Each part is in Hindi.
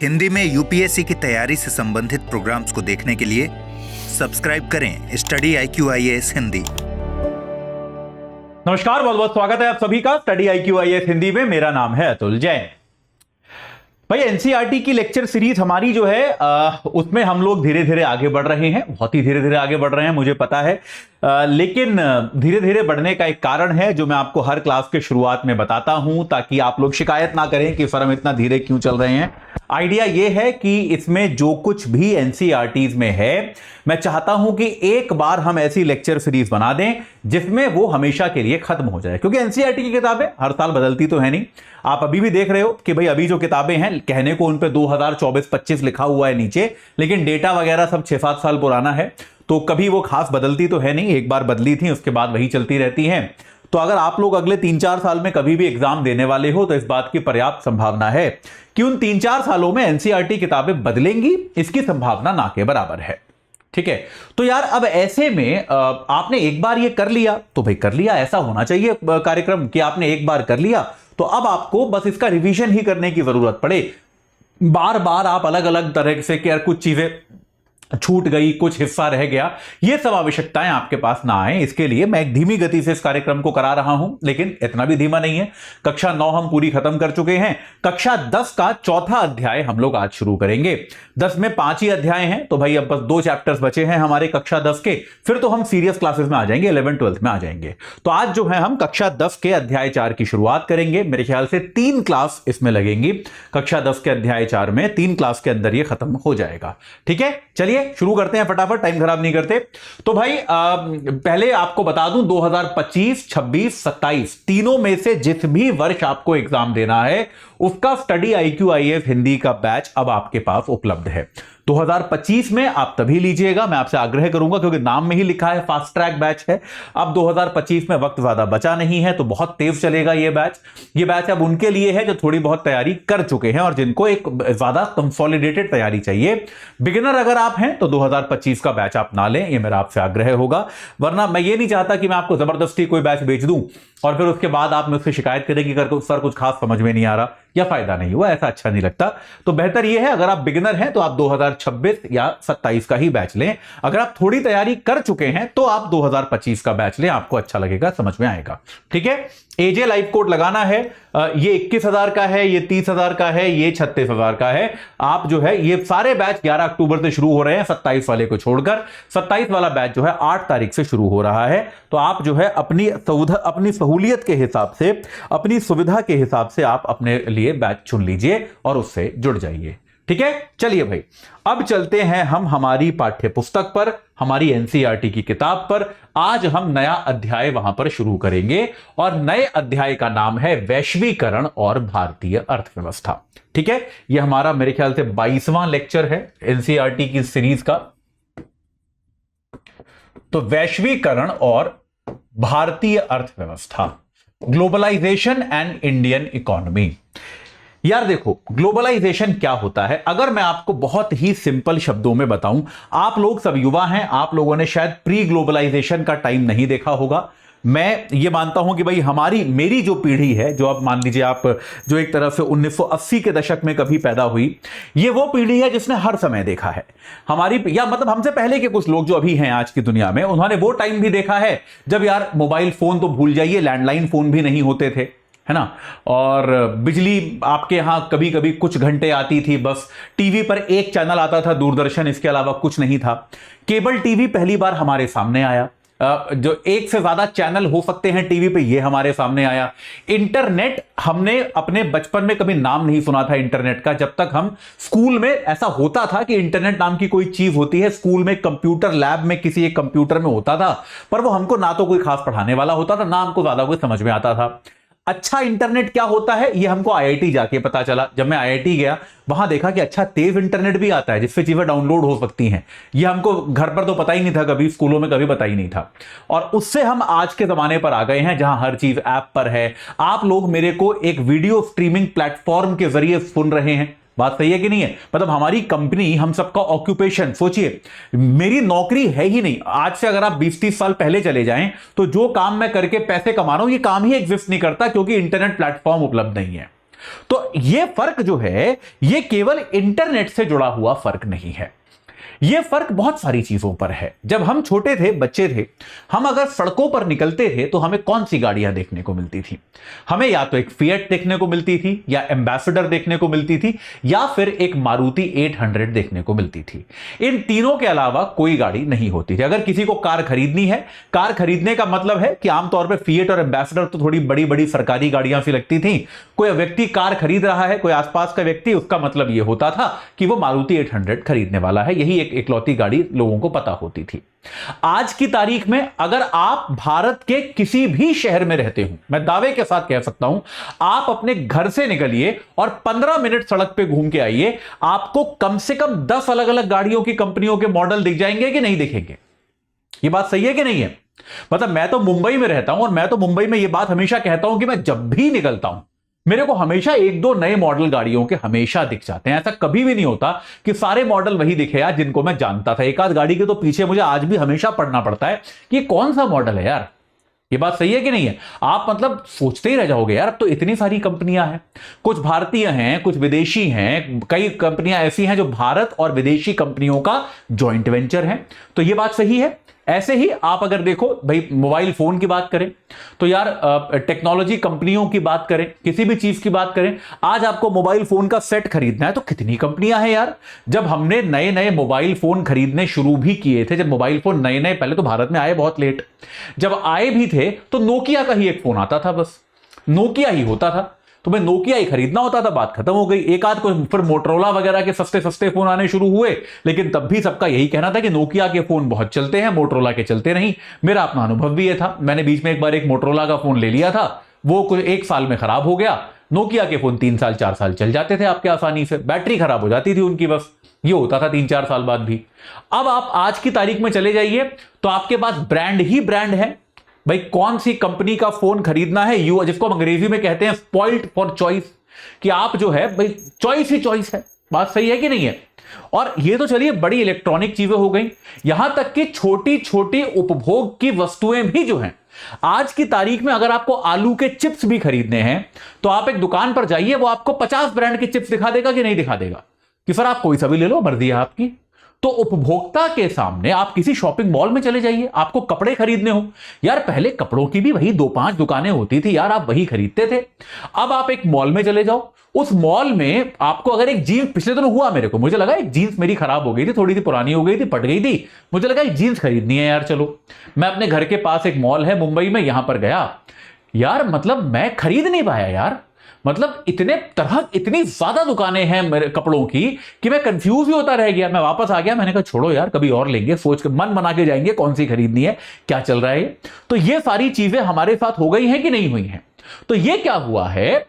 हिंदी में यूपीएससी की तैयारी से संबंधित प्रोग्राम्स को देखने के लिए सब्सक्राइब करें स्टडी IQ-IAS हिंदी। नमस्कार, बहुत बहुत स्वागत है आप सभी का स्टडी IQ-IAS हिंदी में। मेरा नाम है अतुल जैन। भाई एनसीईआरटी की लेक्चर सीरीज हमारी जो है उसमें हम लोग धीरे धीरे आगे बढ़ रहे हैं, बहुत ही धीरे धीरे आगे बढ़ रहे हैं, मुझे पता है। लेकिन धीरे धीरे बढ़ने का एक कारण है जो मैं आपको हर क्लास के शुरुआत में बताता हूं, ताकि आप लोग शिकायत ना करें कि सर हम इतना धीरे क्यों चल रहे हैं। आइडिया यह है कि इसमें जो कुछ भी एनसीईआरटीज में है, मैं चाहता हूं कि एक बार हम ऐसी लेक्चर सीरीज बना दें जिसमें वो हमेशा के लिए खत्म हो जाए, क्योंकि एनसीईआरटी की किताबें हर साल बदलती तो है नहीं। आप अभी भी देख रहे हो कि भाई अभी जो किताबें हैं, कहने को उन पे 2024-25 लिखा हुआ है नीचे, लेकिन डेटा वगैरह सब 6-7 साल पुराना है, तो कभी वो खास बदलती तो है नहीं। एक बार बदली थी, उसके बाद वही चलती रहती हैं। तो अगर आप लोग अगले 3-4 साल में कभी भी एग्जाम देने वाले हो तो इस बात की पर्याप्त संभावना है कि उन 3-4 सालों में एनसीईआरटी किताबें बदलेंगी, इसकी संभावना ना के बराबर है। ठीक है, तो यार अब ऐसे में आपने एक बार ये कर लिया तो भाई कर लिया, ऐसा होना चाहिए कार्यक्रम कि आपने एक बार कर लिया तो अब आपको बस इसका रिवीजन ही करने की जरूरत पड़े। बार बार आप अलग अलग तरह से कि यार कुछ चीजें छूट गई, कुछ हिस्सा रह गया, ये सब आवश्यकताएं आपके पास ना आए, इसके लिए मैं एक धीमी गति से इस कार्यक्रम को करा रहा हूं, लेकिन इतना भी धीमा नहीं है। कक्षा 9 हम पूरी खत्म कर चुके हैं। कक्षा 10 का चौथा अध्याय हम लोग आज शुरू करेंगे। 10 में 5 ही अध्याय हैं, तो भाई अब बस 2 चैप्टर्स बचे हैं हमारे कक्षा 10 के, फिर तो हम सीरियस क्लासेस में आ जाएंगे, 11th-12th में आ जाएंगे। तो आज जो है हम कक्षा 10 के अध्याय 4 की शुरुआत करेंगे। मेरे ख्याल से 3 क्लास इसमें लगेंगी। कक्षा 10 के अध्याय 4 में 3 क्लास के अंदर ये खत्म हो जाएगा। ठीक है, चलिए शुरू करते हैं फटाफट, टाइम खराब नहीं करते। तो भाई पहले आपको बता दूं, 2025, 26, 27 तीनों में से जिस भी वर्ष आपको एग्जाम देना है उसका स्टडी IQ-IAS हिंदी का बैच अब आपके पास उपलब्ध है। 2025 में आप तभी लीजिएगा, मैं आपसे आग्रह करूंगा, क्योंकि नाम में ही लिखा है फास्ट ट्रैक बैच है। अब 2025 में वक्त ज्यादा बचा नहीं है, तो बहुत तेज चलेगा ये बैच। ये बैच अब उनके लिए है जो थोड़ी बहुत तैयारी कर चुके हैं और जिनको एक ज्यादा कंसोलिडेटेड तैयारी चाहिए। बिगिनर अगर आप हैं तो 2025 का बैच आप ना लें, ये मेरा आपसे आग्रह होगा। वरना मैं ये नहीं चाहता कि मैं आपको जबरदस्ती कोई बैच बेच दूं और फिर उसके बाद आप मुझसे शिकायत करें कि सर कुछ खास समझ में नहीं आ रहा या फायदा नहीं हुआ, ऐसा अच्छा नहीं लगता। तो बेहतर यह है, अगर आप बिगिनर हैं तो आप 2026 या 27 का ही बैच लें। अगर आप थोड़ी तैयारी कर चुके हैं तो आप 2025 का बैच लें, आपको अच्छा लगेगा, समझ में आएगा। ठीक है, एजे लाइव कोड लगाना है। ये 21,000 का है, ये 30,000 का है, ये 36,000 का है। आप जो है ये सारे बैच 11 अक्टूबर से शुरू हो रहे हैं, 27 वाले को छोड़कर। 27 वाला बैच जो है 8 तारीख से शुरू हो रहा है। तो आप जो है अपनी सहूलियत के हिसाब से, अपनी सुविधा के हिसाब से आप अपने लिए बैच चुन लीजिए और उससे जुड़ जाइए। ठीक है, चलिए भाई अब चलते हैं हम हमारी पाठ्य पुस्तक पर, हमारी एनसीईआरटी की किताब पर। आज हम नया अध्याय वहां पर शुरू करेंगे और नए अध्याय का नाम है वैश्वीकरण और भारतीय अर्थव्यवस्था। ठीक है, यह हमारा मेरे ख्याल से 22वां लेक्चर है एनसीईआरटी की सीरीज का। तो वैश्वीकरण और भारतीय अर्थव्यवस्था, ग्लोबलाइजेशन एंड इंडियन इकोनॉमी। यार देखो, ग्लोबलाइजेशन क्या होता है, अगर मैं आपको बहुत ही सिंपल शब्दों में बताऊं, आप लोग सब युवा हैं, आप लोगों ने शायद प्री ग्लोबलाइजेशन का टाइम नहीं देखा होगा। मैं ये मानता हूं कि भाई मेरी जो पीढ़ी है, जो आप मान लीजिए आप जो एक तरह से 1980 के दशक में कभी पैदा हुई, ये वो पीढ़ी है जिसने हर समय देखा है। हमारी या मतलब हमसे पहले के कुछ लोग जो अभी हैं आज की दुनिया में, उन्होंने वो टाइम भी देखा है जब यार मोबाइल फोन तो भूल जाइए, लैंडलाइन फोन भी नहीं होते थे, है ना, और बिजली आपके यहां कभी कभी कुछ घंटे आती थी, बस टीवी पर एक चैनल आता था, दूरदर्शन, इसके अलावा कुछ नहीं था। केबल टीवी पहली बार हमारे सामने आया, जो एक से ज्यादा चैनल हो सकते हैं टीवी पे, ये हमारे सामने आया। इंटरनेट हमने अपने बचपन में कभी नाम नहीं सुना था इंटरनेट का, जब तक हम स्कूल में, ऐसा होता था कि इंटरनेट नाम की कोई चीज होती है, स्कूल में कंप्यूटर लैब में किसी एक कंप्यूटर में होता था, पर वो हमको ना तो कोई खास पढ़ाने वाला होता था, ना हमको ज्यादा कोई समझ में आता था। अच्छा इंटरनेट क्या होता है ये हमको आईआईटी जाके पता चला। जब मैं आईआईटी गया, वहां देखा कि अच्छा तेज इंटरनेट भी आता है जिससे चीजें डाउनलोड हो सकती हैं। ये हमको घर पर तो पता ही नहीं था, कभी स्कूलों में कभी पता ही नहीं था। और उससे हम आज के जमाने पर आ गए हैं जहां हर चीज ऐप पर है। आप लोग मेरे को एक वीडियो स्ट्रीमिंग प्लेटफॉर्म के जरिए सुन रहे हैं, बात सही है कि नहीं है? मतलब हमारी कंपनी, हम सबका ऑक्यूपेशन, सोचिए मेरी नौकरी है ही नहीं। आज से अगर आप 20-30 साल पहले चले जाएं तो जो काम मैं करके पैसे कमा रहा हूं, ये काम ही एग्जिस्ट नहीं करता, क्योंकि इंटरनेट प्लेटफॉर्म उपलब्ध नहीं है। तो यह फर्क जो है यह केवल इंटरनेट से जुड़ा हुआ फर्क नहीं है, यह फर्क बहुत सारी चीजों पर है। जब हम छोटे थे, बच्चे थे, हम अगर सड़कों पर निकलते थे तो हमें कौन सी गाड़ियां देखने को मिलती थी? हमें या तो एक फिएट देखने को मिलती थी, या एम्बेसडर देखने को मिलती थी, या फिर एक मारुति 800 देखने को मिलती थी। इन तीनों के अलावा कोई गाड़ी नहीं होती थी। अगर किसी को कार खरीदनी है, कार खरीदने का मतलब है कि आमतौर पर फिएट और एम्बेसडर तो थोड़ी बड़ी बड़ी सरकारी गाड़ियां सी लगती थी। कोई व्यक्ति कार खरीद रहा है, कोई आसपास का व्यक्ति, उसका मतलब यह होता था कि वो मारुति 800 खरीदने वाला है। यही एक इकलौती गाड़ी लोगों को पता होती थी। आज की तारीख में अगर आप भारत के किसी भी शहर में रहते हो, मैं दावे के साथ कह सकता हूं, आप अपने घर से निकलिए और 15 मिनट सड़क पे घूम के आइए, आपको कम से कम 10 अलग अलग गाड़ियों की कंपनियों के मॉडल दिख जाएंगे कि नहीं दिखेंगे? यह बात सही है कि नहीं है? मतलब मैं तो मुंबई में रहता हूं और मैं तो मुंबई में यह बात हमेशा कहता हूं कि मैं जब भी निकलता हूं मेरे को हमेशा एक दो नए मॉडल गाड़ियों के हमेशा दिख जाते हैं। ऐसा कभी भी नहीं होता कि सारे मॉडल वही दिखे यार जिनको मैं जानता था। एक आध गाड़ी के तो पीछे मुझे आज भी हमेशा पढ़ना पड़ता है कि ये कौन सा मॉडल है यार। ये बात सही है कि नहीं है? आप मतलब सोचते ही रह जाओगे यार, अब तो इतनी सारी कंपनियां हैं, कुछ भारतीय हैं, कुछ विदेशी हैं, कई कंपनियां ऐसी हैं जो भारत और विदेशी कंपनियों का जॉइंट वेंचर है। तो ये बात सही है। ऐसे ही आप अगर देखो भाई, मोबाइल फोन की बात करें तो यार टेक्नोलॉजी कंपनियों की बात करें, किसी भी चीज की बात करें, आज आपको मोबाइल फोन का सेट खरीदना है तो कितनी कंपनियां हैं यार। जब हमने नए नए मोबाइल फोन खरीदने शुरू भी किए थे, जब मोबाइल फोन नए नए, पहले तो भारत में आए बहुत लेट, जब आए भी थे तो नोकिया का ही एक फोन आता था, बस नोकिया ही होता था, तो मैं नोकिया ही खरीदना होता था, बात खत्म हो गई। एक आध को फिर मोटरोला वगैरह के सस्ते सस्ते फोन आने शुरू हुए, लेकिन तब भी सबका यही कहना था कि नोकिया के फोन बहुत चलते हैं, मोटरोला के चलते नहीं। मेरा अपना अनुभव भी ये था, मैंने बीच में एक बार एक मोटरोला का फोन ले लिया था, वो कुछ 1 साल में खराब हो गया। नोकिया के फोन 3 साल 4 साल चल जाते थे आपके आसानी से, बैटरी खराब हो जाती थी उनकी, बस ये होता था 3-4 साल बाद भी। अब आप आज की तारीख में चले जाइए तो आपके पास ब्रांड ही ब्रांड है। भाई कौन सी कंपनी का फोन खरीदना है, यू जिसको हम अंग्रेजी में कहते हैं स्पॉइल्ड फॉर चॉइस, कि आप जो है भाई चॉइस ही चॉइस है। बात सही है कि नहीं है? और ये तो चलिए बड़ी इलेक्ट्रॉनिक चीजें हो गई, यहां तक कि छोटी छोटी उपभोग की वस्तुएं भी जो हैं आज की तारीख में, अगर आपको आलू के चिप्स भी खरीदने हैं तो आप एक दुकान पर जाइए, वो आपको 50 ब्रांड के चिप्स दिखा देगा कि नहीं दिखा देगा, कि सर आप कोई सा भी ले लो, मर्जी है आपकी। तो उपभोक्ता के सामने आप किसी शॉपिंग मॉल में चले जाइए, आपको कपड़े खरीदने हो यार, पहले कपड़ों की भी वही 2-5 दुकानें होती थी यार, आप वही खरीदते थे। अब आप एक मॉल में चले जाओ, उस मॉल में आपको अगर एक जीन्स, पिछले दिनों हुआ मेरे को, मुझे लगा एक जीन्स मेरी खराब हो गई थी, थोड़ी सी पुरानी हो गई थी, फट गई थी, मुझे लगा एक जीन्स खरीदनी है यार, चलो मैं अपने घर के पास एक मॉल है मुंबई में, यहां पर गया यार, मतलब मैं खरीद नहीं पाया यार। मतलब इतनी ज्यादा दुकानें हैं मेरे कपड़ों की कि मैं कंफ्यूज भी होता रह गया। मैं वापस आ गया, मैंने कहा छोड़ो यार, कभी और लेंगे, सोच के मन बना के जाएंगे कौन सी खरीदनी है, क्या चल रहा है। तो ये सारी चीजें हमारे साथ हो गई हैं कि नहीं हुई हैं? तो ये क्या हुआ है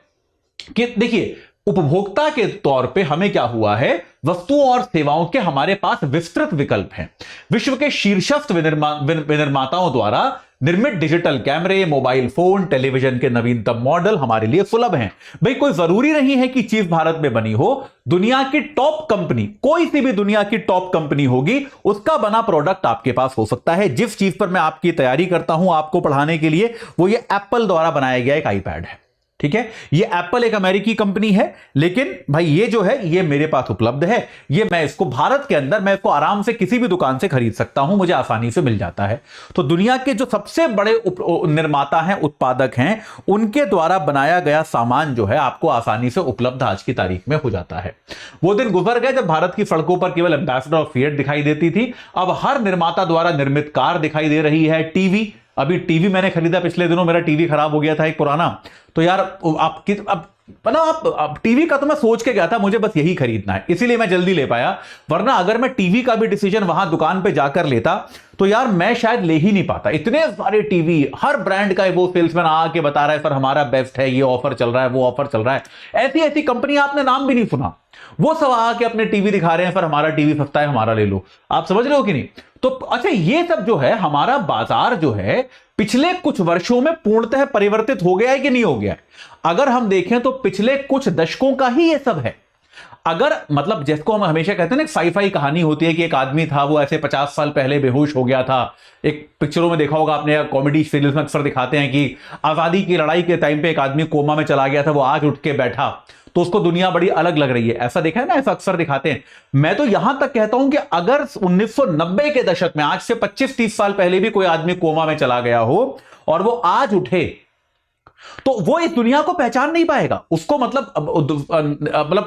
कि देखिए, उपभोक्ता के तौर पे हमें क्या हुआ है, वस्तुओं और सेवाओं के हमारे पास विस्तृत विकल्प हैं। विश्व के शीर्षस्थ विनिर्माताओं द्वारा निर्मित डिजिटल कैमरे, मोबाइल फोन, टेलीविजन के नवीनतम मॉडल हमारे लिए सुलभ हैं। भाई कोई जरूरी नहीं है कि चीज भारत में बनी हो, दुनिया की टॉप कंपनी, कोई सी भी दुनिया की टॉप कंपनी होगी, उसका बना प्रोडक्ट आपके पास हो सकता है। जिस चीज पर मैं आपकी तैयारी करता हूं आपको पढ़ाने के लिए, वो ये एप्पल द्वारा बनाया गया एक आईपैड है, ठीक है। ये एप्पल एक अमेरिकी कंपनी है, लेकिन भाई ये जो है ये मेरे पास उपलब्ध है, ये मैं इसको भारत के अंदर मैं इसको आराम से किसी भी दुकान से खरीद सकता हूं, मुझे आसानी से मिल जाता है। तो दुनिया के जो सबसे बड़े निर्माता हैं, उत्पादक हैं, उनके द्वारा बनाया गया सामान जो है आपको आसानी से उपलब्ध आज की तारीख में हो जाता है। वो दिन गुजर गए जब भारत की सड़कों पर केवल एम्बेसडर और फिएट दिखाई देती थी, अब हर निर्माता द्वारा निर्मित कार दिखाई दे रही है। टीवी, अभी टीवी मैंने खरीदा पिछले दिनों, मेरा टीवी खराब हो गया था एक पुराना, तो यार अब टीवी का तो मैं सोच के गया था मुझे बस यही खरीदना है, इसीलिए मैं जल्दी ले पाया, वरना अगर मैं टीवी का भी डिसीजन वहां दुकान पे जाकर लेता तो यार मैं शायद ले ही नहीं पाता। इतने सारे टीवी, हर ब्रांड का वो सेल्समैन आके बता रहा है सर हमारा बेस्ट है, ये ऑफर चल रहा है, वो ऑफर चल रहा है, ऐसी ऐसी कंपनी आपने नाम भी नहीं सुना, वो सब आके अपने टीवी दिखा रहे हैं, सर हमारा टीवी सस्ता है, हमारा ले लो। आप समझ रहे हो कि नहीं? तो अच्छा, ये सब जो है हमारा बाजार जो है पिछले कुछ वर्षों में पूर्णतः परिवर्तित हो गया है कि नहीं हो गया है? अगर हम देखें तो पिछले कुछ दशकों का ही ये सब है। अगर मतलब जिसको हम हमेशा कहते हैं ना, साई-फाई कहानी होती है कि एक आदमी था, वो ऐसे 50 साल पहले बेहोश हो गया था। एक पिक्चरों में देखा होगा आपने, कॉमेडी सीरीज में अक्सर दिखाते हैं कि आजादी की लड़ाई के टाइम पे एक आदमी कोमा में चला गया था, वो आज उठ के बैठा तो उसको दुनिया बड़ी अलग लग रही है। ऐसा देखा है ना, ऐसा अक्सर दिखाते हैं। मैं तो यहां तक कहता हूं कि अगर 1990 के दशक में, आज से 25-30 साल पहले भी कोई आदमी कोमा में चला गया हो और वो आज उठे, तो वो इस दुनिया को पहचान नहीं पाएगा। उसको मतलब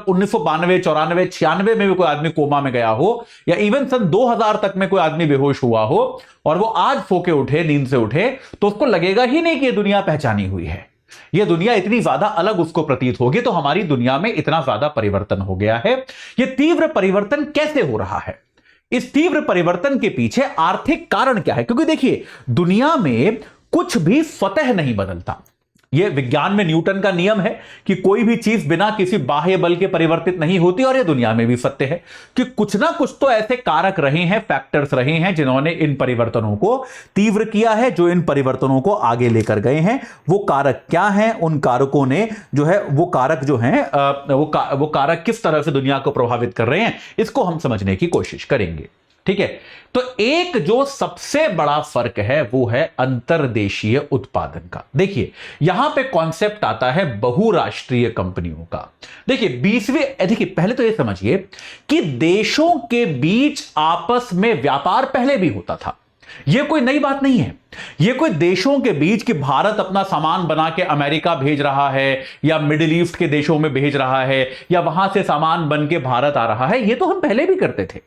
1992, 94, 96 में भी कोई आदमी कोमा में गया हो, या इवन सन 2000 तक में कोई आदमी बेहोश हुआ हो और वो आज सो के उठे, नींद से उठे, तो उसको लगेगा ही नहीं कि ये दुनिया पहचानी हुई है। ये दुनिया इतनी ज्यादा अलग उसको प्रतीत होगी। तो हमारी दुनिया में इतना ज्यादा परिवर्तन हो गया है। ये तीव्र परिवर्तन कैसे हो रहा है? इस तीव्र परिवर्तन के पीछे आर्थिक कारण क्या है? क्योंकि देखिए, दुनिया में कुछ भी स्वतः नहीं बदलता। यह विज्ञान में न्यूटन का नियम है कि कोई भी चीज बिना किसी बाह्य बल के परिवर्तित नहीं होती, और यह दुनिया में भी सत्य है कि कुछ ना कुछ तो ऐसे कारक रहे हैं, फैक्टर्स रहे हैं, जिन्होंने इन परिवर्तनों को तीव्र किया है, जो इन परिवर्तनों को आगे लेकर गए हैं। वो कारक क्या हैं? उन कारकों ने जो है, वो कारक जो हैं, वो कारक किस तरह से दुनिया को प्रभावित कर रहे हैं, इसको हम समझने की कोशिश करेंगे। ठीक है, तो एक जो सबसे बड़ा फर्क है वो है अंतर्देशीय उत्पादन का। देखिए, यहां पे कॉन्सेप्ट आता है बहुराष्ट्रीय कंपनियों का। देखिए पहले तो ये समझिए कि देशों के बीच आपस में व्यापार पहले भी होता था। यह कोई नई बात नहीं है। यह कोई देशों के बीच कि भारत अपना सामान बना के अमेरिका भेज रहा है, या मिडिल ईस्ट के देशों में भेज रहा है, या वहां से सामान बन के भारत आ रहा है, यह तो हम पहले भी करते थे।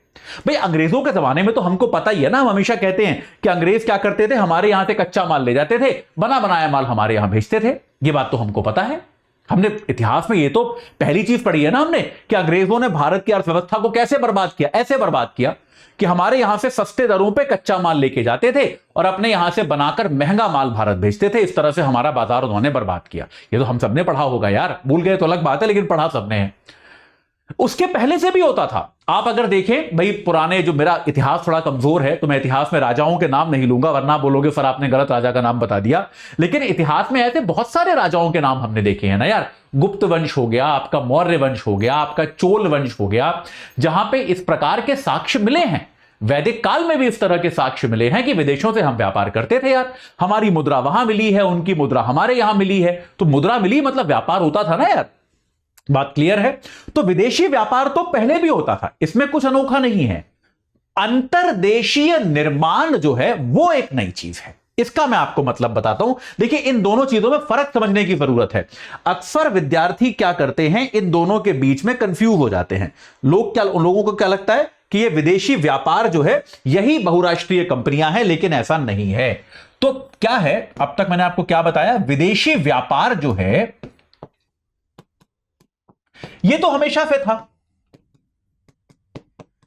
भाई, अंग्रेजों के जमाने में तो हमको पता ही है ना। हम हमेशा कहते हैं कि अंग्रेज क्या करते थे, हमारे यहां से कच्चा माल ले जाते थे, बना बनाया माल हमारे यहां भेजते थे। यह बात तो हमको पता है। हमने इतिहास में ये तो पहली चीज पढ़ी है ना हमने, कि अंग्रेजों ने भारत की अर्थव्यवस्था को कैसे बर्बाद किया। ऐसे बर्बाद किया कि हमारे यहां से सस्ते दरों पे कच्चा माल लेके जाते थे और अपने यहां से बनाकर महंगा माल भारत भेजते थे। इस तरह से हमारा बाजार उन्होंने बर्बाद किया। ये तो हम सबने पढ़ा होगा यार, भूल गए तो अलग बात है, लेकिन पढ़ा सबने है। उसके पहले से भी होता था। आप अगर देखें भाई, पुराने, जो मेरा इतिहास थोड़ा कमजोर है तो मैं इतिहास में राजाओं के नाम नहीं लूंगा, वरना बोलोगे सर आपने गलत राजा का नाम बता दिया। लेकिन इतिहास में ऐसे बहुत सारे राजाओं के नाम हमने देखे हैं ना यार। गुप्त वंश हो गया, आपका मौर्य वंश हो गया, आपका चोल वंश हो गया, जहां पे इस प्रकार के साक्ष्य मिले हैं। वैदिक काल में भी इस तरह के साक्ष्य मिले हैं कि विदेशों से हम व्यापार करते थे यार। हमारी मुद्रा वहां मिली है, उनकी मुद्रा हमारे यहां मिली है, तो मुद्रा मिली मतलब व्यापार होता था ना यार। बात क्लियर है? तो विदेशी व्यापार तो पहले भी होता था, इसमें कुछ अनोखा नहीं है। अंतर्देशीय निर्माण जो है वो एक नई चीज है। इसका मैं आपको मतलब बताता हूं। देखिए, इन दोनों चीजों में फर्क समझने की जरूरत है। अक्सर विद्यार्थी क्या करते हैं, इन दोनों के बीच में कंफ्यूज हो जाते हैं। लोगों को क्या लगता है कि ये विदेशी व्यापार जो है यही बहुराष्ट्रीय कंपनियां हैं, लेकिन ऐसा नहीं है। तो क्या है, अब तक मैंने आपको क्या बताया, विदेशी व्यापार जो है ये तो हमेशा से था।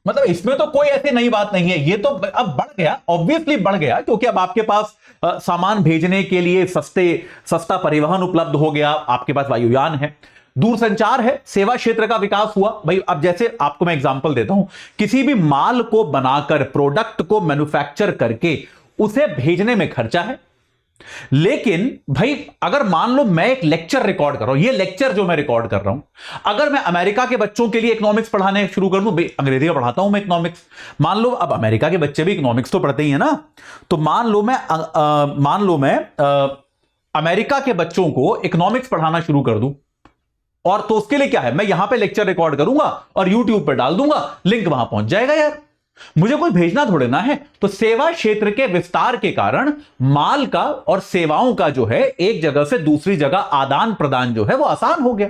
मतलब इसमें तो कोई ऐसी नई बात नहीं है। ये तो अब बढ़ गया, ऑब्वियसली बढ़ गया, क्योंकि अब आपके पास सामान भेजने के लिए सस्ता परिवहन उपलब्ध हो गया। आपके पास वायुयान है, दूरसंचार है, सेवा क्षेत्र का विकास हुआ। भाई, अब जैसे आपको मैं एग्जांपल देता हूं, किसी भी माल को बनाकर, प्रोडक्ट को मैन्युफैक्चर करके उसे भेजने में खर्चा है। लेकिन भाई, अगर मान लो मैं एक लेक्चर रिकॉर्ड कर रहा हूं, ये लेक्चर जो मैं रिकॉर्ड कर रहा हूं, अगर मैं अमेरिका के बच्चों के लिए इकोनॉमिक्स पढ़ाने शुरू कर दूं, अंग्रेजी में पढ़ाता हूं मैं इकोनॉमिक्स, मान लो अब अमेरिका के बच्चे भी इकोनॉमिक्स तो पढ़ते ही है ना, तो मान लो मैं अमेरिका के बच्चों को इकोनॉमिक्स पढ़ाना शुरू कर दूं, और तो उसके लिए क्या है, मैं यहां पे लेक्चर रिकॉर्ड करूंगा और यूट्यूब पर डाल दूंगा, लिंक वहां पहुंच जाएगा यार। मुझे कोई भेजना थोड़े ना है। तो सेवा क्षेत्र के विस्तार के कारण माल का और सेवाओं का जो है एक जगह से दूसरी जगह आदान प्रदान जो है वो आसान हो गया।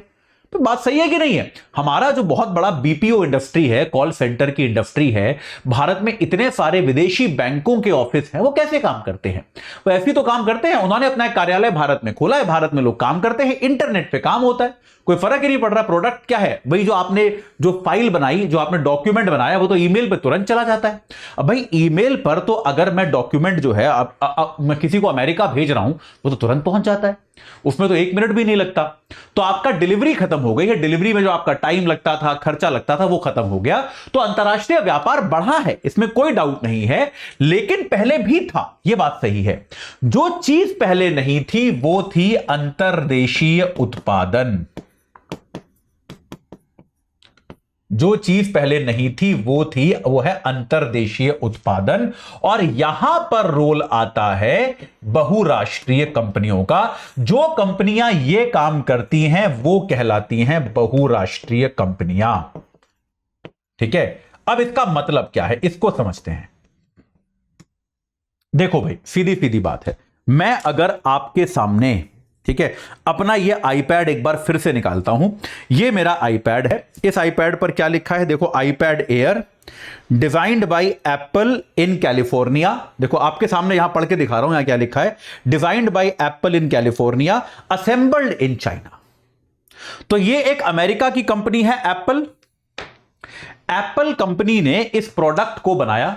तो बात सही है कि नहीं है? हमारा जो बहुत बड़ा बीपीओ इंडस्ट्री है, कॉल सेंटर की इंडस्ट्री है, भारत में इतने सारे विदेशी बैंकों के ऑफिस हैं, वो कैसे काम करते हैं? वो ऐसे तो काम करते हैं, उन्होंने अपना एक कार्यालय भारत में खोला है, भारत में लोग काम करते हैं, इंटरनेट पे काम होता है, कोई फर्क ही नहीं पड़ रहा। प्रोडक्ट क्या है भाई, जो आपने जो फाइल बनाई, जो आपने डॉक्यूमेंट बनाया, वो तो ईमेल पे तुरंत चला जाता है। अब भाई, ईमेल पर तो अगर मैं डॉक्यूमेंट जो है मैं किसी को अमेरिका भेज रहा हूं, वो तो तुरंत पहुंच जाता है, उसमें तो 1 मिनट भी नहीं लगता। तो आपका डिलीवरी खत्म हो गई है, डिलीवरी में जो आपका टाइम लगता था, खर्चा लगता था, वो खत्म हो गया। तो अंतरराष्ट्रीय व्यापार बढ़ा है, इसमें कोई डाउट नहीं है, लेकिन पहले भी था, यह बात सही है। जो चीज पहले नहीं थी वो थी अंतर्देशीय उत्पादन। जो चीज पहले नहीं थी वो है अंतर्देशीय उत्पादन। और यहां पर रोल आता है बहुराष्ट्रीय कंपनियों का। जो कंपनियां ये काम करती हैं वो कहलाती हैं बहुराष्ट्रीय कंपनियां। ठीक है, अब इसका मतलब क्या है इसको समझते हैं। देखो भाई, सीधी सीधी बात है, मैं अगर आपके सामने, ठीक है, अपना ये आईपैड एक बार फिर से निकालता हूं। ये मेरा आईपैड है। इस आईपैड पर क्या लिखा है? देखो, iPad air designed bye apple in California. देखो आपके सामने यहां पढ़ के दिखा रहा हूं, यहां क्या लिखा है? Designed bye apple in California, assembled in China. तो ये एक अमेरिका की कंपनी है एप्पल। एप्पल कंपनी ने इस प्रोडक्ट को बनाया,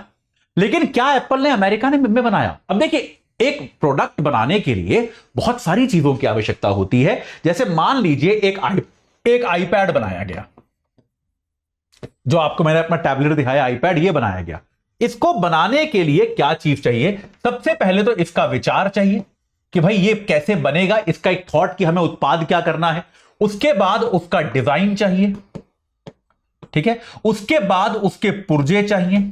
लेकिन क्या एप्पल ने अमेरिका में बनाया? अब देखिए, एक प्रोडक्ट बनाने के लिए बहुत सारी चीजों की आवश्यकता होती है। जैसे मान लीजिए एक आईपैड बनाया गया, जो आपको मैंने अपना टैबलेट दिखाया, आईपैड ये बनाया गया। इसको बनाने के लिए क्या चीज चाहिए? सबसे पहले तो इसका विचार चाहिए कि भाई ये कैसे बनेगा, इसका एक थॉट कि हमें उत्पाद क्या करना है। उसके बाद उसका डिजाइन चाहिए, ठीक है, उसके बाद उसके पुर्जे चाहिए,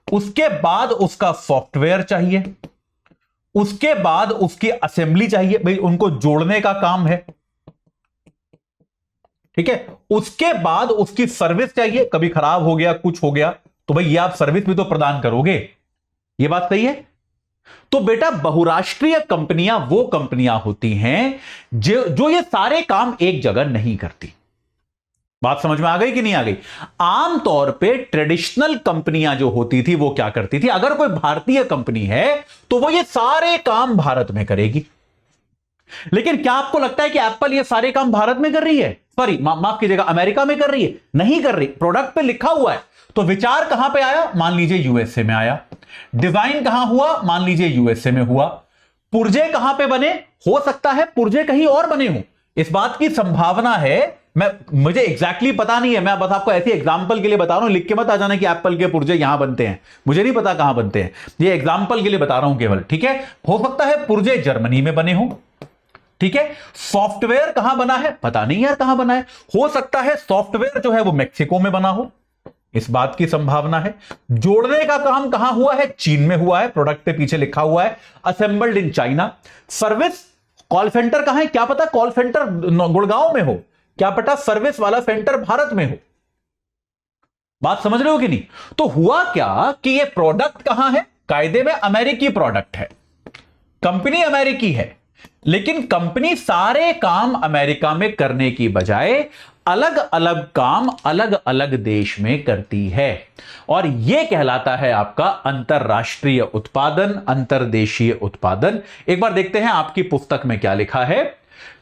उसके बाद उसका सॉफ्टवेयर चाहिए, उसके बाद उसकी असेंबली चाहिए, भाई उनको जोड़ने का काम है, ठीक है, उसके बाद उसकी सर्विस चाहिए, कभी खराब हो गया, कुछ हो गया तो भाई ये आप सर्विस भी तो प्रदान करोगे। ये बात सही है? तो बेटा, बहुराष्ट्रीय कंपनियां वो कंपनियां होती हैं जो ये सारे काम एक जगह नहीं करती। बात समझ में आ गई कि नहीं आ गई? आमतौर पे ट्रेडिशनल कंपनियां जो होती थी वो क्या करती थी? अगर कोई भारतीय कंपनी है तो वो ये सारे काम भारत में करेगी। लेकिन क्या आपको लगता है कि एप्पल ये सारे काम भारत में कर रही है? सॉरी, माफ कीजिएगा, अमेरिका में कर रही है? नहीं कर रही। प्रोडक्ट पे लिखा हुआ है। तो विचार कहां पे आया? मान लीजिए यूएसए में आया। डिजाइन कहां हुआ? मान लीजिए यूएसए में हुआ। पुर्जे कहां पे बने? हो सकता है पुर्जे कहीं और बने हो, इस बात की संभावना है। मुझे एग्जैक्टली पता नहीं है, मैं बस आपको ऐसी एग्जांपल के लिए बता रहा हूं। लिख के मत आ जाना कि एप्पल के पुर्जे यहां बनते हैं, मुझे नहीं पता कहां बनते हैं, ये एग्जांपल के लिए बता रहा हूं केवल, ठीक है। हो सकता है पुर्जे जर्मनी में बने हो, ठीक है। सॉफ्टवेयर कहां बना है? पता नहीं यार कहां बना है। हो सकता है सॉफ्टवेयर जो है वो मेक्सिको में बना हो, इस बात की संभावना है। जोड़ने का काम कहां हुआ है? चीन में हुआ है। प्रोडक्ट पे पीछे लिखा हुआ है assembled in China. Service call centre कहां है? क्या पता कॉल सेंटर गुड़गांव में हो, क्या पता सर्विस वाला सेंटर भारत में हो। बात समझ रहे हो कि नहीं? तो हुआ क्या कि ये प्रोडक्ट कहां है? कायदे में अमेरिकी प्रोडक्ट है, कंपनी अमेरिकी है, लेकिन कंपनी सारे काम अमेरिका में करने की बजाय अलग अलग काम अलग अलग देश में करती है। और यह कहलाता है आपका अंतरराष्ट्रीय उत्पादन, अंतर्देशीय उत्पादन। एक बार देखते हैं आपकी पुस्तक में क्या लिखा है।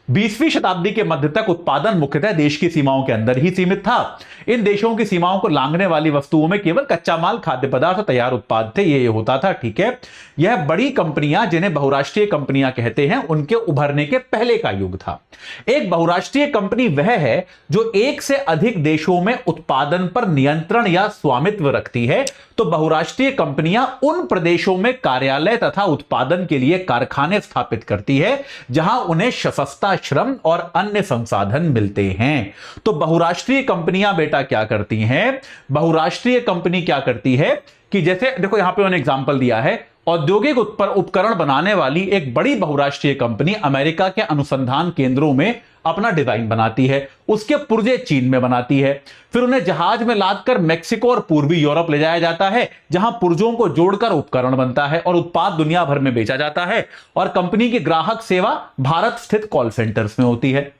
20वीं शताब्दी के मध्य तक उत्पादन मुख्यतः देश की सीमाओं के अंदर ही सीमित था। इन देशों की सीमाओं को लांघने वाली वस्तुओं में केवल कच्चा माल, खाद्य पदार्थ और तैयार उत्पाद थे। ये होता था, ठीक है। यह बड़ी कंपनियां, जिन्हें बहुराष्ट्रीय कंपनियां कहते हैं, उनके उभरने के पहले का युग था। एक बहुराष्ट्रीय कंपनी वह है जो एक से अधिक देशों में उत्पादन पर नियंत्रण या स्वामित्व रखती है। तो बहुराष्ट्रीय कंपनियां उन प्रदेशों में कार्यालय तथा उत्पादन के लिए कारखाने स्थापित करती है जहां उन्हें सस्ता श्रम और अन्य संसाधन मिलते हैं। तो बहुराष्ट्रीय कंपनियां बेटा क्या करती हैं? बहुराष्ट्रीय कंपनी क्या करती है कि जैसे देखो यहां पे मैंने एग्जांपल दिया है, औद्योगिक उपकरण बनाने वाली एक बड़ी बहुराष्ट्रीय कंपनी अमेरिका के अनुसंधान केंद्रों में अपना डिजाइन बनाती है, उसके पुर्जे चीन में बनाती है, फिर उन्हें जहाज में लादकर मेक्सिको और पूर्वी यूरोप ले जाया जाता है, जहां पुर्जों को जोड़कर उपकरण बनता है और उत्पाद दुनिया भर में बेचा जाता है। और कंपनी की ग्राहक सेवा भारत स्थित कॉल सेंटर्स में होती है।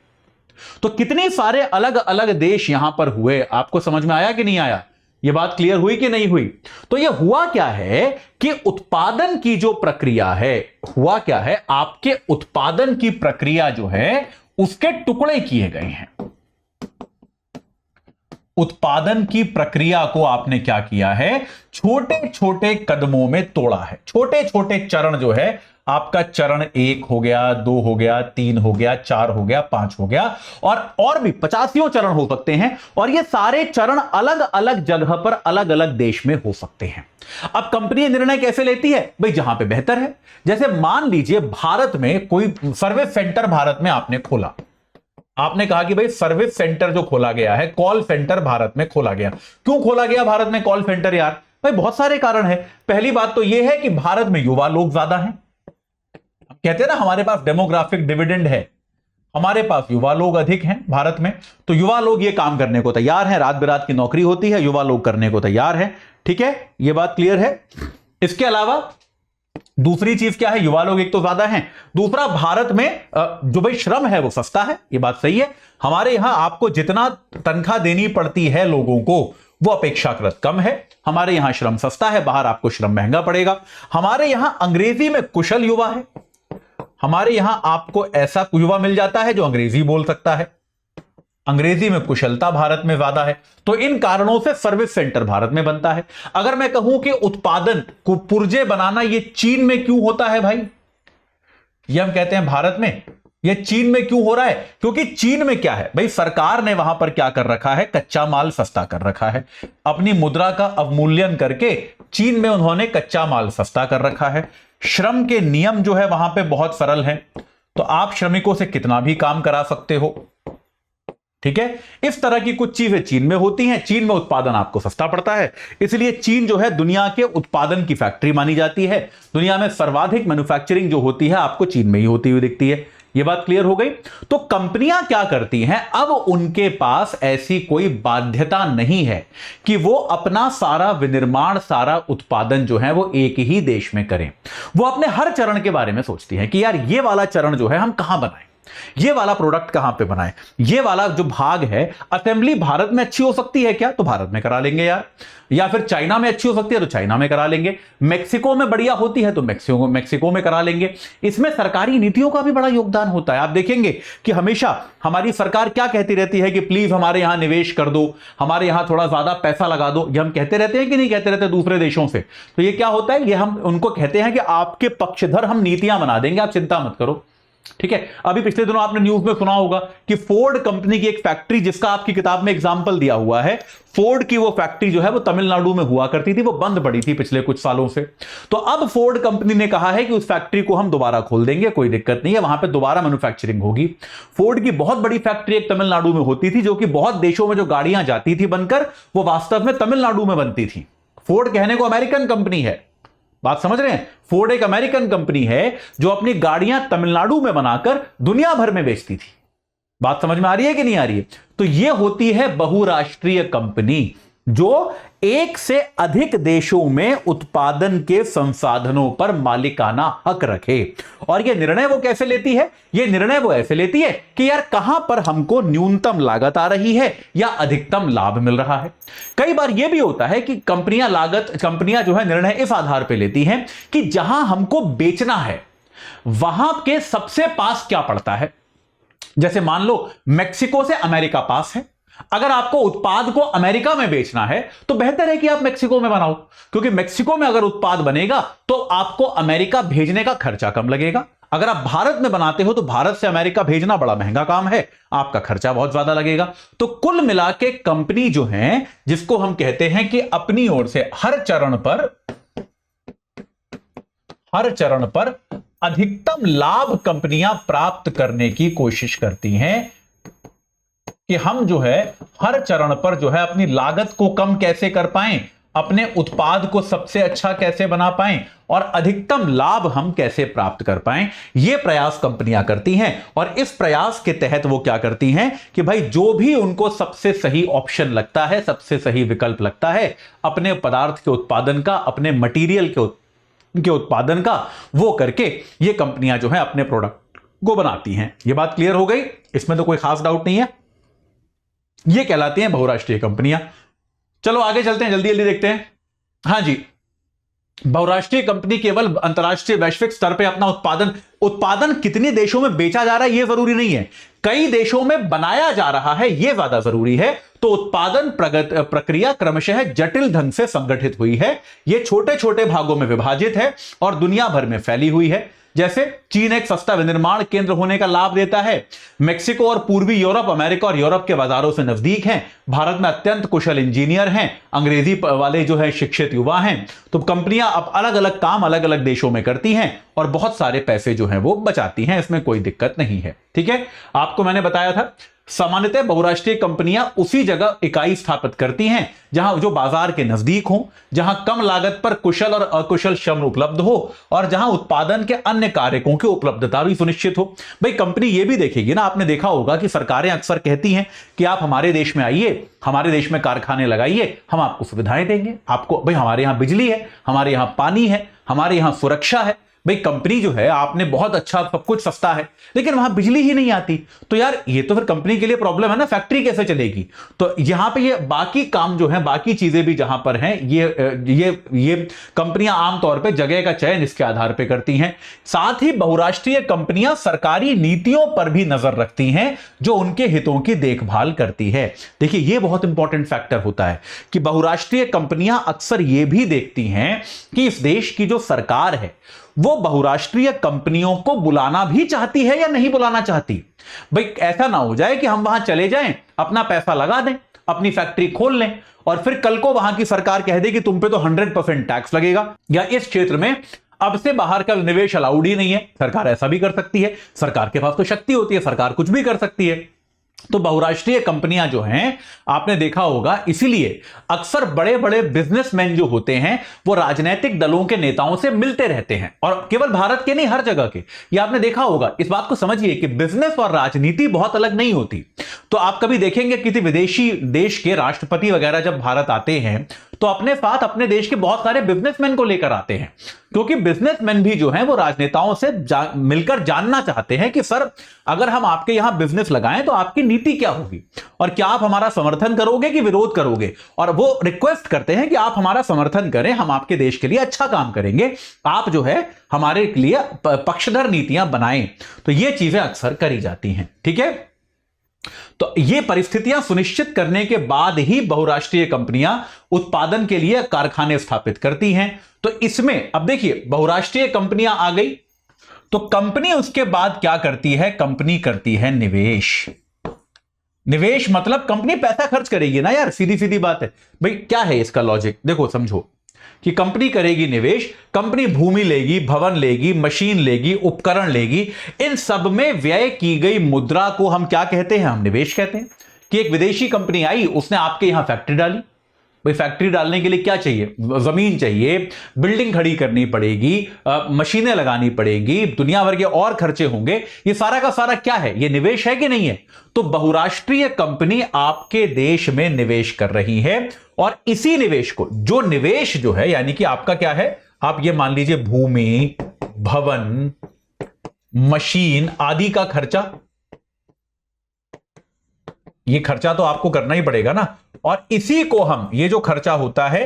तो कितने सारे अलग अलग देश यहां पर हुए, आपको समझ में आया कि नहीं आया? यह बात क्लियर हुई कि नहीं हुई? तो यह हुआ क्या है कि उत्पादन की जो प्रक्रिया है, हुआ क्या है, आपके उत्पादन की प्रक्रिया जो है उसके टुकड़े किए गए हैं। उत्पादन की प्रक्रिया को आपने क्या किया है? छोटे छोटे कदमों में तोड़ा है। छोटे छोटे चरण जो है आपका, चरण 1 हो गया, 2 हो गया, 3 हो गया, 4 हो गया, 5 हो गया, और भी 85 चरण हो सकते हैं। और ये सारे चरण अलग अलग जगह पर अलग अलग देश में हो सकते हैं। अब कंपनी निर्णय कैसे लेती है? भाई जहां पे बेहतर है। जैसे मान लीजिए भारत में कोई सर्विस सेंटर भारत में आपने खोला, आपने कहा कि भाई सर्विस सेंटर जो खोला गया है, कॉल सेंटर भारत में खोला गया। क्यों खोला गया भारत में कॉल सेंटर यार? भाई बहुत सारे कारण है। पहली बात तो यह है कि भारत में युवा लोग ज्यादा हैं। कहते हैं ना हमारे पास डेमोग्राफिक डिविडेंड है, हमारे पास युवा लोग अधिक हैं भारत में, तो युवा लोग ये काम करने को तैयार हैं। रात बिरात की नौकरी होती है, युवा लोग करने को तैयार हैं। ठीक है, ये बात क्लियर है। इसके अलावा दूसरी चीज क्या है? युवा लोग एक तो ज्यादा हैं, दूसरा भारत में जो भाई श्रम है वो सस्ता है। ये बात सही है। हमारे यहां आपको जितना तनख्वाह देनी पड़ती है लोगों को वो अपेक्षाकृत कम है। हमारे यहां श्रम सस्ता है, बाहर आपको श्रम महंगा पड़ेगा। हमारे यहां अंग्रेजी में कुशल युवा है, हमारे यहां आपको ऐसा युवा मिल जाता है जो अंग्रेजी बोल सकता है। अंग्रेजी में कुशलता भारत में ज्यादा है। तो इन कारणों से सर्विस सेंटर भारत में बनता है। अगर मैं कहूं कि उत्पादन को पुर्जे बनाना ये चीन में क्यों होता है भाई, ये हम कहते हैं भारत में, ये चीन में क्यों हो रहा है? क्योंकि चीन में क्या है भाई, सरकार ने वहां पर क्या कर रखा है, कच्चा माल सस्ता कर रखा है। अपनी मुद्रा का अवमूल्यन करके चीन में उन्होंने कच्चा माल सस्ता कर रखा है। श्रम के नियम जो है वहां पे बहुत सरल है, तो आप श्रमिकों से कितना भी काम करा सकते हो। ठीक है, इस तरह की कुछ चीजें चीन में होती हैं। चीन में उत्पादन आपको सस्ता पड़ता है, इसलिए चीन जो है दुनिया के उत्पादन की फैक्ट्री मानी जाती है। दुनिया में सर्वाधिक मैन्युफैक्चरिंग जो होती है आपको चीन में ही होती हुई दिखती है। यह बात क्लियर हो गई। तो कंपनियां क्या करती हैं, अब उनके पास ऐसी कोई बाध्यता नहीं है कि वो अपना सारा विनिर्माण, सारा उत्पादन जो है वो एक ही देश में करें। वो अपने हर चरण के बारे में सोचती है कि यार ये वाला चरण जो है हम कहां बनाएं, ये वाला प्रोडक्ट कहां पे बनाएं, ये वाला जो भाग है असेंबली भारत में अच्छी हो सकती है क्या, तो भारत में करा लेंगे यार। या फिर चाइना में अच्छी हो सकती है तो चाइना में करा लेंगे। मेक्सिको में बढ़िया होती है तो मेक्सिको में करा लेंगे। इसमें सरकारी नीतियों का भी बड़ा योगदान होता है। आप देखेंगे कि हमेशा हमारी सरकार क्या कहती रहती है कि प्लीज हमारे यहां निवेश कर दो, हमारे यहां थोड़ा ज्यादा पैसा लगा दो। ये हम कहते रहते हैं कि नहीं कहते रहते दूसरे देशों से? तो ये क्या होता है, ये हम उनको कहते हैं कि आपके पक्षधर हम नीतियां बना देंगे, आप चिंता मत करो। ठीक है, अभी पिछले दिनों आपने न्यूज में सुना होगा कि फोर्ड कंपनी की एक फैक्ट्री, जिसका आपकी किताब में एग्जांपल दिया हुआ है, फोर्ड की वो फैक्ट्री जो है वो तमिलनाडु में हुआ करती थी, वो बंद पड़ी थी पिछले कुछ सालों से। तो अब फोर्ड कंपनी ने कहा है कि उस फैक्ट्री को हम दोबारा खोल देंगे, कोई दिक्कत नहीं है, वहां पे दोबारा मैन्युफैक्चरिंग होगी। फोर्ड की बहुत बड़ी फैक्ट्री एक तमिलनाडु में होती थी, जो कि बहुत देशों में जो गाड़ियां जाती थी बनकर, वो वास्तव में तमिलनाडु में बनती थी। फोर्ड कहने को अमेरिकन कंपनी है, बात समझ रहे हैं? फोर्ड एक अमेरिकन कंपनी है जो अपनी गाड़ियां तमिलनाडु में बनाकर दुनिया भर में बेचती थी। बात समझ में आ रही है कि नहीं आ रही है? तो यह होती है बहुराष्ट्रीय कंपनी, जो एक से अधिक देशों में उत्पादन के संसाधनों पर मालिकाना हक रखे। और यह निर्णय वो कैसे लेती है? यह निर्णय वो ऐसे लेती है कि यार कहां पर हमको न्यूनतम लागत आ रही है या अधिकतम लाभ मिल रहा है। कई बार यह भी होता है कि कंपनियां जो है निर्णय इस आधार पर लेती हैं कि जहां हमको बेचना है वहां के सबसे पास क्या पड़ता है। जैसे मान लो मेक्सिको से अमेरिका पास है, अगर आपको उत्पाद को अमेरिका में बेचना है तो बेहतर है कि आप मेक्सिको में बनाओ, क्योंकि मेक्सिको में अगर उत्पाद बनेगा तो आपको अमेरिका भेजने का खर्चा कम लगेगा। अगर आप भारत में बनाते हो तो भारत से अमेरिका भेजना बड़ा महंगा काम है, आपका खर्चा बहुत ज्यादा लगेगा। तो कुल मिला के कंपनी जो है, जिसको हम कहते हैं कि अपनी ओर से हर चरण पर अधिकतम लाभ कंपनियां प्राप्त करने की कोशिश करती हैं कि हम जो है हर चरण पर जो है अपनी लागत को कम कैसे कर पाएं, अपने उत्पाद को सबसे अच्छा कैसे बना पाएं और अधिकतम लाभ हम कैसे प्राप्त कर पाएं। यह प्रयास कंपनियां करती हैं। और इस प्रयास के तहत वो क्या करती हैं कि भाई जो भी उनको सबसे सही ऑप्शन लगता है, सबसे सही विकल्प लगता है अपने पदार्थ के उत्पादन का, अपने मटीरियल के उत्पादन का, वो करके ये कंपनियां जो है अपने प्रोडक्ट को बनाती हैं। ये बात क्लियर हो गई, इसमें तो कोई खास डाउट नहीं है। ये कहलाती हैं बहुराष्ट्रीय कंपनियां। चलो आगे चलते हैं, जल्दी जल्दी देखते हैं। हां जी, बहुराष्ट्रीय कंपनी केवल अंतरराष्ट्रीय वैश्विक स्तर पे अपना उत्पादन कितने देशों में बेचा जा रहा है यह जरूरी नहीं है, कई देशों में बनाया जा रहा है यह ज्यादा जरूरी है। तो उत्पादन प्रक्रिया क्रमशः जटिल ढंग से संगठित हुई है, यह छोटे छोटे भागों में विभाजित है और दुनिया भर में फैली हुई है। जैसे चीन एक सस्ता विनिर्माण केंद्र होने का लाभ देता है, मेक्सिको और पूर्वी यूरोप अमेरिका और यूरोप के बाजारों से नजदीक हैं, भारत में अत्यंत कुशल इंजीनियर हैं, अंग्रेजी वाले जो है शिक्षित युवा हैं। तो कंपनियां अब अलग अलग काम अलग अलग देशों में करती हैं और बहुत सारे पैसे जो हैं वो बचाती हैं, इसमें कोई दिक्कत नहीं है। ठीक है, आपको मैंने बताया था सामान्यतः बहुराष्ट्रीय कंपनियां उसी जगह इकाई स्थापित करती हैं जहां जो बाजार के नजदीक हो, जहां कम लागत पर कुशल और अकुशल श्रम उपलब्ध हो और जहां उत्पादन के अन्य कारकों की उपलब्धता भी सुनिश्चित हो। भाई कंपनी ये भी देखेगी ना, आपने देखा होगा कि सरकारें अक्सर कहती हैं कि आप हमारे देश में आइए, हमारे देश में कारखाने लगाइए, हम आपको सुविधाएं देंगे। आपको भाई हमारे यहां बिजली है, हमारे यहां पानी है, हमारे यहां सुरक्षा है। भाई कंपनी जो है, आपने बहुत अच्छा, सब कुछ सस्ता है, लेकिन वहां बिजली ही नहीं आती, तो यार ये तो फिर कंपनी के लिए प्रॉब्लम है ना, फैक्ट्री कैसे चलेगी। तो यहां पे ये बाकी काम जो है, बाकी चीजें भी जहां पर हैं, ये कंपनियां आमतौर पे जगह का चयन इसके आधार पे करती हैं। साथ ही बहुराष्ट्रीय कंपनियां सरकारी नीतियों पर भी नजर रखती हैं जो उनके हितों की देखभाल करती है। देखिए ये बहुत इंपॉर्टेंट फैक्टर होता है कि बहुराष्ट्रीय कंपनियां अक्सर ये भी देखती हैं कि इस देश की जो सरकार है वो बहुराष्ट्रीय कंपनियों को बुलाना भी चाहती है या नहीं बुलाना चाहती। भाई ऐसा ना हो जाए कि हम वहां चले जाएं, अपना पैसा लगा दें, अपनी फैक्ट्री खोल लें और फिर कल को वहां की सरकार कह दे कि तुम पे तो 100% टैक्स लगेगा, या इस क्षेत्र में अब से बाहर का निवेश अलाउड ही नहीं है। सरकार ऐसा भी कर सकती है, सरकार के पास तो शक्ति होती है, सरकार कुछ भी कर सकती है। तो बहुराष्ट्रीय कंपनियां जो हैं, आपने देखा होगा, इसीलिए अक्सर बड़े बड़े बिजनेसमैन जो होते हैं वो राजनीतिक दलों के नेताओं से मिलते रहते हैं, और केवल भारत के नहीं, हर जगह के। ये आपने देखा होगा। इस बात को समझिए कि बिजनेस और राजनीति बहुत अलग नहीं होती। तो आप कभी देखेंगे किसी विदेशी देश के राष्ट्रपति वगैरह जब भारत आते हैं तो अपने साथ अपने देश के बहुत सारे बिजनेसमैन को लेकर आते हैं, क्योंकि बिजनेसमैन भी जो हैं वो राजनेताओं से मिलकर जानना चाहते हैं कि सर अगर हम आपके यहां बिजनेस लगाएं तो आपकी नीति क्या होगी और क्या आप हमारा समर्थन करोगे कि विरोध करोगे। और वो रिक्वेस्ट करते हैं कि आप हमारा समर्थन करें, हम आपके देश के लिए अच्छा काम करेंगे, आप जो है हमारे लिए पक्षधर नीतियां बनाएं। तो ये चीजें अक्सर करी जाती हैं, ठीक है। तो ये परिस्थितियां सुनिश्चित करने के बाद ही बहुराष्ट्रीय कंपनियां उत्पादन के लिए कारखाने स्थापित करती हैं। तो इसमें अब देखिए, बहुराष्ट्रीय कंपनियां आ गई, तो कंपनी उसके बाद क्या करती है, कंपनी करती है निवेश। निवेश मतलब कंपनी पैसा खर्च करेगी ना यार, सीधी सीधी बात है। भाई क्या है इसका लॉजिक, देखो समझो कि कंपनी करेगी निवेश, कंपनी भूमि लेगी, भवन लेगी, मशीन लेगी, उपकरण लेगी, इन सब में व्यय की गई मुद्रा को हम क्या कहते हैं, हम निवेश कहते हैं। कि एक विदेशी कंपनी आई, उसने आपके यहां फैक्ट्री डाली। भाई फैक्ट्री डालने के लिए क्या चाहिए, जमीन चाहिए, बिल्डिंग खड़ी करनी पड़ेगी, मशीनें लगानी पड़ेगी, दुनिया भर के और खर्चे होंगे। ये सारा का सारा क्या है, ये निवेश है कि नहीं है। तो बहुराष्ट्रीय कंपनी आपके देश में निवेश कर रही है, और इसी निवेश को, जो निवेश जो है यानी कि आपका क्या है, आप ये मान लीजिए भूमि, भवन, मशीन आदि का खर्चा, ये खर्चा तो आपको करना ही पड़ेगा ना। और इसी को हम, ये जो खर्चा होता है,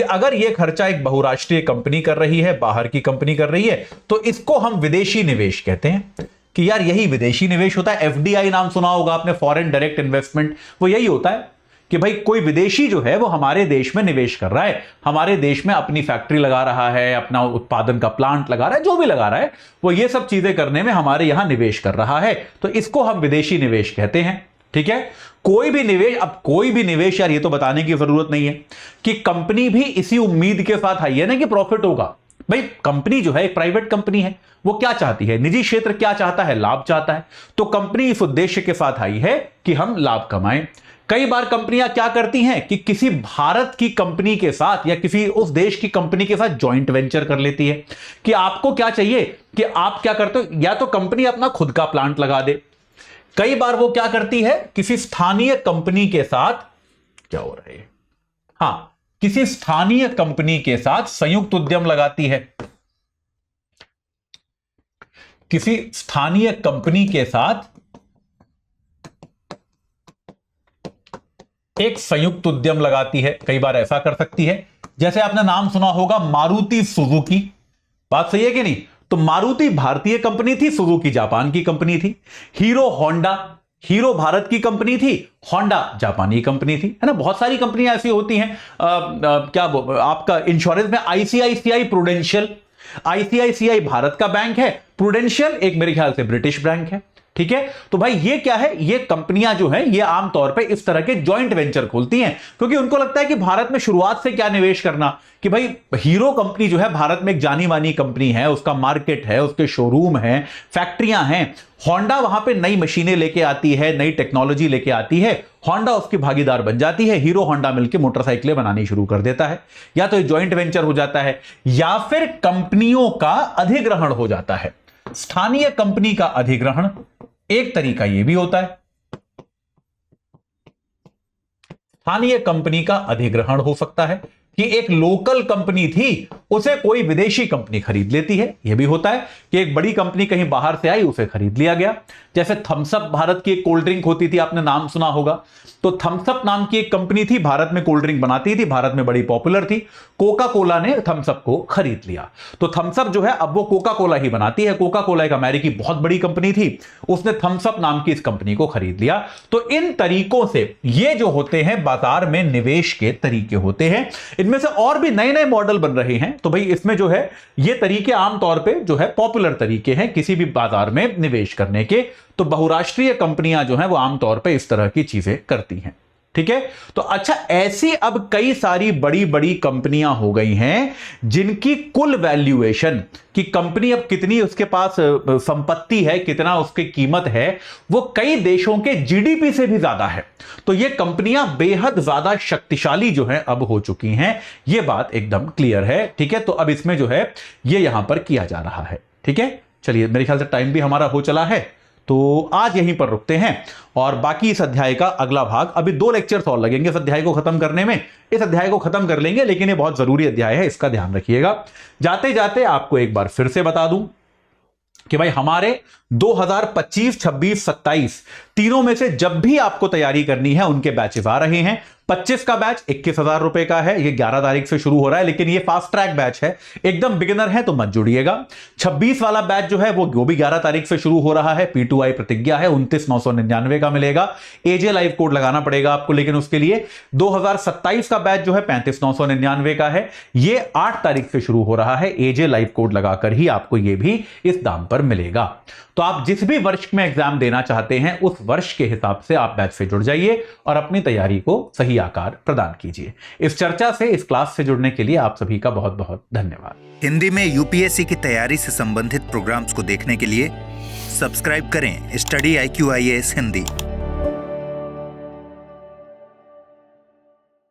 अगर ये खर्चा एक बहुराष्ट्रीय कंपनी कर रही है, बाहर की कंपनी कर रही है, तो इसको हम विदेशी निवेश कहते हैं। कि यार यही विदेशी निवेश होता है। एफडीआई नाम सुना होगा आपने, फॉरेन डायरेक्ट इन्वेस्टमेंट, वो यही होता है कि भाई कोई विदेशी जो है वो हमारे देश में निवेश कर रहा है, हमारे देश में अपनी फैक्ट्री लगा रहा है, अपना उत्पादन का प्लांट लगा रहा है, जो भी लगा रहा है वो ये सब चीजें करने में हमारे यहां निवेश कर रहा है, तो इसको हम विदेशी निवेश कहते हैं, ठीक है। कोई भी निवेश, अब कोई भी निवेश यार ये तो बताने की जरूरत नहीं है कि कंपनी भी इसी उम्मीद के साथ आई है ना कि प्रॉफिट होगा। भाई कंपनी जो है एक प्राइवेट कंपनी है, वो क्या चाहती है, निजी क्षेत्र क्या चाहता है, लाभ चाहता है। तो कंपनी इस उद्देश्य के साथ आई है कि हम लाभ कमाएं। कई बार कंपनियां क्या करती हैं कि किसी भारत की कंपनी के साथ या किसी उस देश की कंपनी के साथ जॉइंट वेंचर कर लेती है कि आपको क्या चाहिए, कि आप क्या करते हो, या तो कंपनी अपना खुद का प्लांट लगा दे। कई बार वो क्या करती है, किसी स्थानीय कंपनी के साथ, क्या हो रहा है, हां, किसी स्थानीय कंपनी के साथ संयुक्त उद्यम लगाती है। किसी स्थानीय कंपनी के साथ एक संयुक्त उद्यम लगाती है, कई बार ऐसा कर सकती है। जैसे आपने नाम सुना होगा मारुति सुजुकी, बात सही है कि नहीं। तो मारुति भारतीय कंपनी थी, सुजुकी जापान की कंपनी थी। हीरो होंडा, हीरो भारत की कंपनी थी, होंडा जापानी कंपनी थी, है ना। बहुत सारी कंपनियां ऐसी होती हैं। क्या आपका इंश्योरेंस में आईसीआईसीआई प्रूडेंशियल, आईसीआईसीआई भारत का बैंक है, प्रूडेंशियल एक मेरे ख्याल से ब्रिटिश बैंक है, ठीक है। तो भाई ये क्या है, ये कंपनियां जो है ये आमतौर पे इस तरह के जॉइंट वेंचर खोलती हैं, क्योंकि उनको लगता है कि भारत में शुरुआत से क्या निवेश करना, कि भाई हीरो कंपनी जो है भारत में एक जानी मानी कंपनी है, उसका मार्केट है, उसके शोरूम है, फैक्ट्रियां हैं। होंडा वहां पे नई मशीनें लेके आती है, नई टेक्नोलॉजी लेके आती है, होंडा उसकी भागीदार बन जाती है, हीरो होंडा मिलकर मोटरसाइकिलें बनानी शुरू कर देता है। या तो जॉइंट वेंचर हो जाता है या फिर कंपनियों का अधिग्रहण हो जाता है। स्थानीय कंपनी का अधिग्रहण एक तरीका यह भी होता है। स्थानीय कंपनी का अधिग्रहण हो सकता है कि एक लोकल कंपनी थी, उसे कोई विदेशी कंपनी खरीद लेती है। यह भी होता है कि एक बड़ी कंपनी कहीं बाहर से आई, उसे खरीद लिया गया। जैसे थम्स अप भारत की एक कोल्ड ड्रिंक होती थी, आपने नाम सुना होगा। तो थम्स अप नाम की एक कंपनी थी, भारत में कोल्ड ड्रिंक बनाती थी, भारत में बड़ी पॉपुलर थी। कोका कोला ने थम्स अप को खरीद लिया, तो थम्स अप जो है अब वो कोका कोला ही बनाती है। कोका कोला एक अमेरिकी बहुत बड़ी कंपनी थी, उसने थम्स अप नाम की इस कंपनी को खरीद लिया। तो इन तरीकों से ये जो होते हैं बाजार में निवेश के तरीके होते हैं। इनमें से और भी नए नए मॉडल बन रहे हैं। तो भाई इसमें जो है ये तरीके आमतौर पे जो है पॉपुलर तरीके हैं किसी भी बाजार में निवेश करने के। तो बहुराष्ट्रीय कंपनियां जो हैं वो आमतौर पे इस तरह की चीजें करती हैं, ठीक है। तो अच्छा, ऐसी अब कई सारी बड़ी बड़ी कंपनियां हो गई हैं जिनकी कुल वैल्यूएशन, कि कंपनी अब कितनी उसके पास संपत्ति है, कितना उसकी कीमत है, वो कई देशों के जीडीपी से भी ज्यादा है। तो ये कंपनियां बेहद ज्यादा शक्तिशाली जो है अब हो चुकी हैं। ये बात एकदम क्लियर है, ठीक है। तो अब इसमें जो है ये यहां पर किया जा रहा है, ठीक है। चलिए, मेरे ख्याल से टाइम भी हमारा हो चला है, तो आज यहीं पर रुकते हैं और बाकी इस अध्याय का अगला भाग, अभी 2 लेक्चर्स और लगेंगे इस अध्याय को खत्म करने में। इस अध्याय को खत्म कर लेंगे, लेकिन ये बहुत जरूरी अध्याय है, इसका ध्यान रखिएगा। जाते जाते आपको एक बार फिर से बता दूं कि भाई हमारे 2025, 26, 27 तीनों में से जब भी आपको तैयारी करनी है उनके बैचेस आ रहे हैं। 25 का बैच 21,000 रुपए का है, ये 11 तारीख से शुरू हो रहा है, लेकिन ये फास्ट ट्रैक बैच है, एकदम बिगिनर है तो मत जुड़िएगा। 26 वाला बैच जो है वो भी 11 तारीख से शुरू हो रहा है, P2I प्रतिज्ञा है, 29,999 का मिलेगा। एजे लाइव कोड लगाना पड़ेगा आपको, लेकिन उसके लिए 2027 का बैच जो है 35,999 का है, ये 8 तारीख से शुरू हो रहा है। एजे लाइव कोड लगाकर ही आपको ये भी इस दाम पर मिलेगा। तो आप जिस भी वर्ष में एग्जाम देना चाहते हैं उस वर्ष के हिसाब से आप बैच से जुड़ जाइए और अपनी तैयारी को सही आकार प्रदान कीजिए। इस चर्चा से, इस क्लास से जुड़ने के लिए आप सभी का बहुत बहुत धन्यवाद। हिंदी में यूपीएससी की तैयारी से संबंधित प्रोग्राम्स को देखने के लिए सब्सक्राइब करें स्टडी IQ IAS हिंदी।